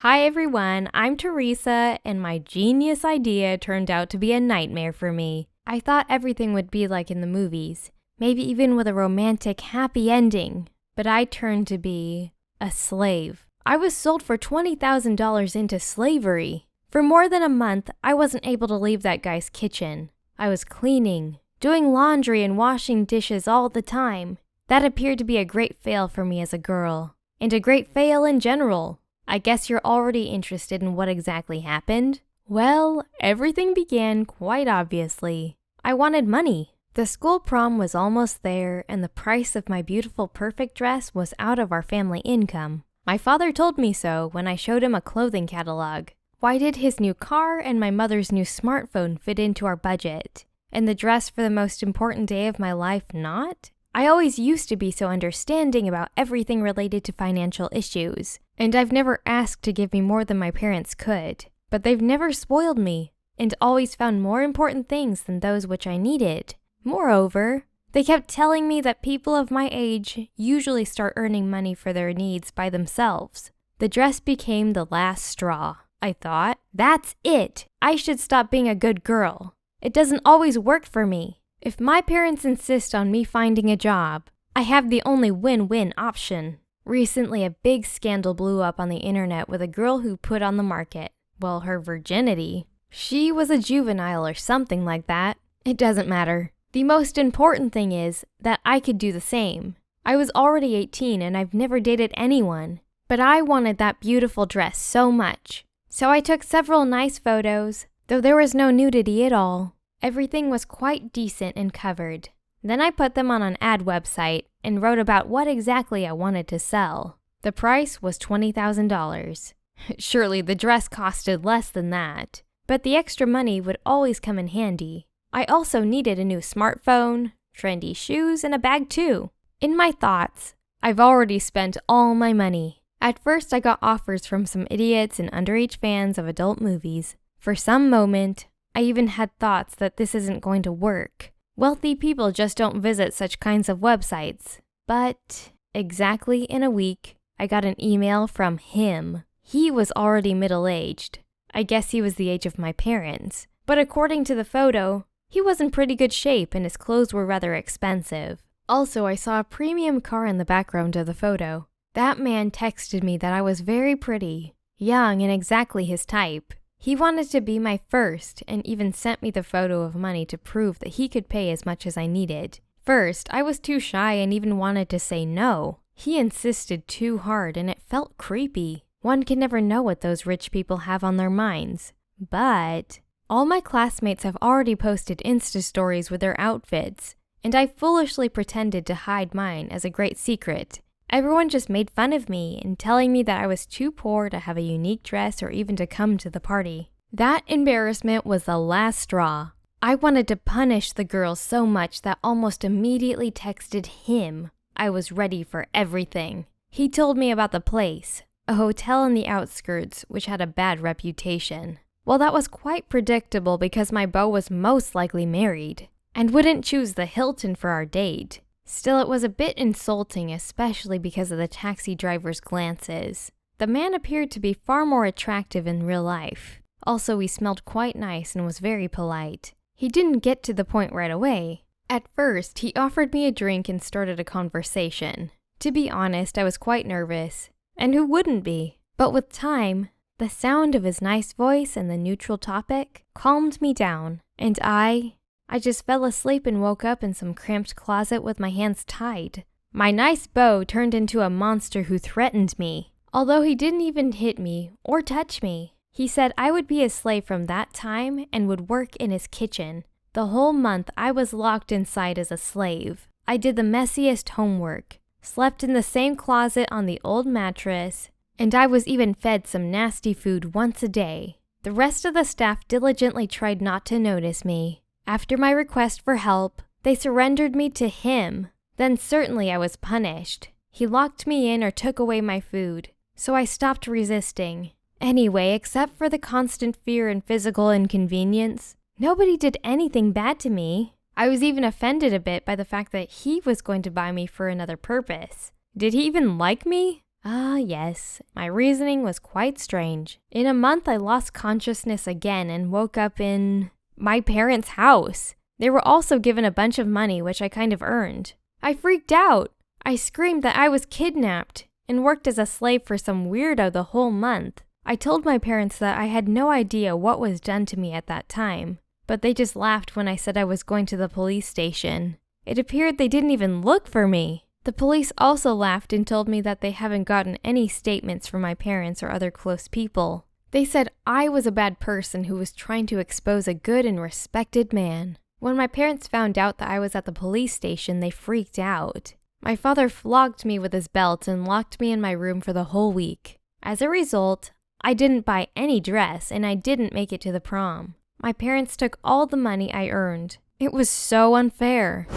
Hi everyone, I'm Teresa, and my genius idea turned out to be a nightmare for me. I thought everything would be like in the movies, maybe even with a romantic, happy ending, but I turned to be a slave. I was sold for $20,000 into slavery. For more than a month, I wasn't able to leave that guy's kitchen. I was cleaning, doing laundry and washing dishes all the time. That appeared to be a great fail for me as a girl, and a great fail in general. I guess you're already interested in what exactly happened? Well, everything began quite obviously. I wanted money. The school prom was almost there, and the price of my beautiful perfect dress was out of our family income. My father told me so when I showed him a clothing catalog. Why did his new car and my mother's new smartphone fit into our budget, and the dress for the most important day of my life not? I always used to be so understanding about everything related to financial issues, and I've never asked to give me more than my parents could. But they've never spoiled me, and always found more important things than those which I needed. Moreover, they kept telling me that people of my age usually start earning money for their needs by themselves. The dress became the last straw. I thought, that's it! I should stop being a good girl. It doesn't always work for me. If my parents insist on me finding a job, I have the only win-win option. Recently, a big scandal blew up on the internet with a girl who put on the market, well, her virginity. She was a juvenile or something like that. It doesn't matter. The most important thing is that I could do the same. I was already 18 and I've never dated anyone, but I wanted that beautiful dress so much. So I took several nice photos, though there was no nudity at all. Everything was quite decent and covered. Then I put them on an ad website and wrote about what exactly I wanted to sell. The price was $20,000. Surely the dress costed less than that, but the extra money would always come in handy. I also needed a new smartphone, trendy shoes, and a bag too. In my thoughts, I've already spent all my money. At first I got offers from some idiots and underage fans of adult movies. For some moment, I even had thoughts that this isn't going to work. Wealthy people just don't visit such kinds of websites. But exactly in a week, I got an email from him. He was already middle-aged. I guess he was the age of my parents. But according to the photo, he was in pretty good shape and his clothes were rather expensive. Also, I saw a premium car in the background of the photo. That man texted me that I was very pretty, young, and exactly his type. He wanted to be my first and even sent me the photo of money to prove that he could pay as much as I needed. First, I was too shy and even wanted to say no. He insisted too hard and it felt creepy. One can never know what those rich people have on their minds. But all my classmates have already posted Insta stories with their outfits, and I foolishly pretended to hide mine as a great secret. Everyone just made fun of me and telling me that I was too poor to have a unique dress or even to come to the party. That embarrassment was the last straw. I wanted to punish the girl so much that almost immediately texted him. I was ready for everything. He told me about the place, a hotel in the outskirts which had a bad reputation. Well, that was quite predictable because my beau was most likely married and wouldn't choose the Hilton for our date. Still, it was a bit insulting, especially because of the taxi driver's glances. The man appeared to be far more attractive in real life. Also, he smelled quite nice and was very polite. He didn't get to the point right away. At first, he offered me a drink and started a conversation. To be honest, I was quite nervous. And who wouldn't be? But with time, the sound of his nice voice and the neutral topic calmed me down, and I just fell asleep and woke up in some cramped closet with my hands tied. My nice beau turned into a monster who threatened me. Although he didn't even hit me or touch me. He said I would be his slave from that time and would work in his kitchen. The whole month I was locked inside as a slave. I did the messiest homework, slept in the same closet on the old mattress, and I was even fed some nasty food once a day. The rest of the staff diligently tried not to notice me. After my request for help, they surrendered me to him. Then certainly I was punished. He locked me in or took away my food, so I stopped resisting. Anyway, except for the constant fear and physical inconvenience, nobody did anything bad to me. I was even offended a bit by the fact that he was going to buy me for another purpose. Did he even like me? Ah, yes. My reasoning was quite strange. In a month, I lost consciousness again and woke up in my parents' house. They were also given a bunch of money, which I kind of earned. I freaked out. I screamed that I was kidnapped and worked as a slave for some weirdo the whole month. I told my parents that I had no idea what was done to me at that time, but they just laughed when I said I was going to the police station. It appeared they didn't even look for me. The police also laughed and told me that they haven't gotten any statements from my parents or other close people. They said I was a bad person who was trying to expose a good and respected man. When my parents found out that I was at the police station, they freaked out. My father flogged me with his belt and locked me in my room for the whole week. As a result, I didn't buy any dress and I didn't make it to the prom. My parents took all the money I earned. It was so unfair.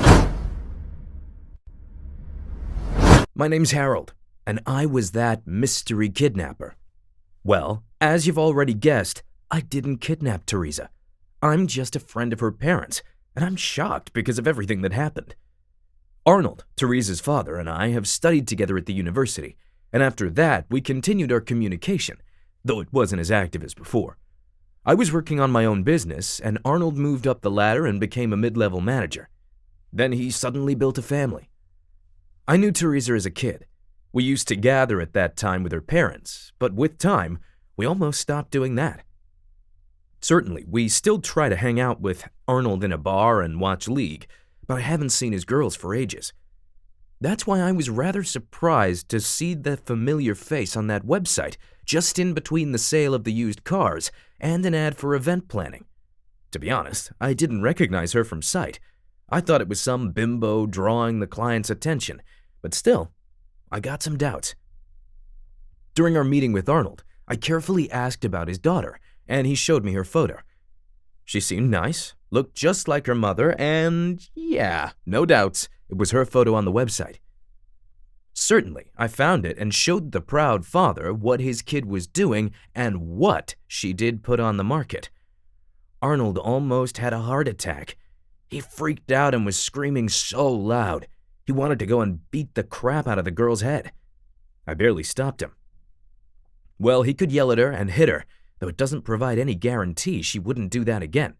My name's Harold, and I was that mystery kidnapper. Well, as you've already guessed, I didn't kidnap Teresa. I'm just a friend of her parents, and I'm shocked because of everything that happened. Arnold, Teresa's father, and I have studied together at the university, and after that, we continued our communication, though it wasn't as active as before. I was working on my own business, and Arnold moved up the ladder and became a mid-level manager. Then he suddenly built a family. I knew Teresa as a kid. We used to gather at that time with her parents, but with time, we almost stopped doing that. Certainly, we still try to hang out with Arnold in a bar and watch League, but I haven't seen his girls for ages. That's why I was rather surprised to see the familiar face on that website just in between the sale of the used cars and an ad for event planning. To be honest, I didn't recognize her from sight. I thought it was some bimbo drawing the client's attention, but still, I got some doubts. During our meeting with Arnold, I carefully asked about his daughter, and he showed me her photo. She seemed nice, looked just like her mother, and yeah, no doubts, it was her photo on the website. Certainly, I found it and showed the proud father what his kid was doing and what she did put on the market. Arnold almost had a heart attack. He freaked out and was screaming so loud. He wanted to go and beat the crap out of the girl's head. I barely stopped him. Well, he could yell at her and hit her, though it doesn't provide any guarantee she wouldn't do that again.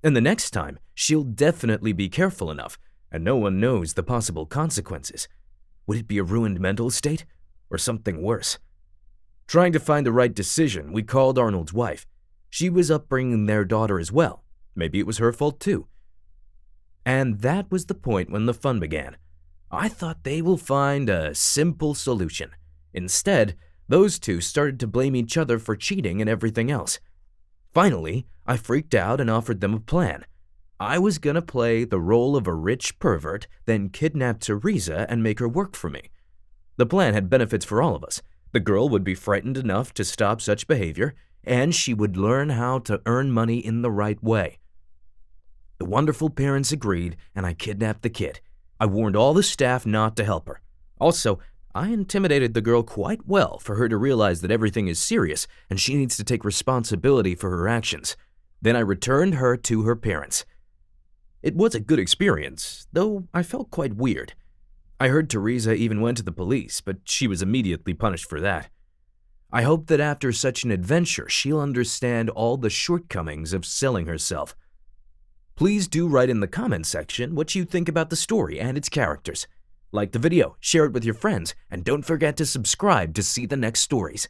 And the next time, she'll definitely be careful enough, and no one knows the possible consequences. Would it be a ruined mental state, or something worse? Trying to find the right decision, we called Arnold's wife. She was upbringing their daughter as well. Maybe it was her fault too. And that was the point when the fun began. I thought they will find a simple solution. Instead, those two started to blame each other for cheating and everything else. Finally, I freaked out and offered them a plan. I was gonna play the role of a rich pervert, then kidnap Teresa and make her work for me. The plan had benefits for all of us. The girl would be frightened enough to stop such behavior, and she would learn how to earn money in the right way. The wonderful parents agreed, and I kidnapped the kid. I warned all the staff not to help her. Also, I intimidated the girl quite well for her to realize that everything is serious and she needs to take responsibility for her actions. Then I returned her to her parents. It was a good experience, though I felt quite weird. I heard Teresa even went to the police, but she was immediately punished for that. I hope that after such an adventure, she'll understand all the shortcomings of selling herself. Please do write in the comment section what you think about the story and its characters. Like the video, share it with your friends, and don't forget to subscribe to see the next stories.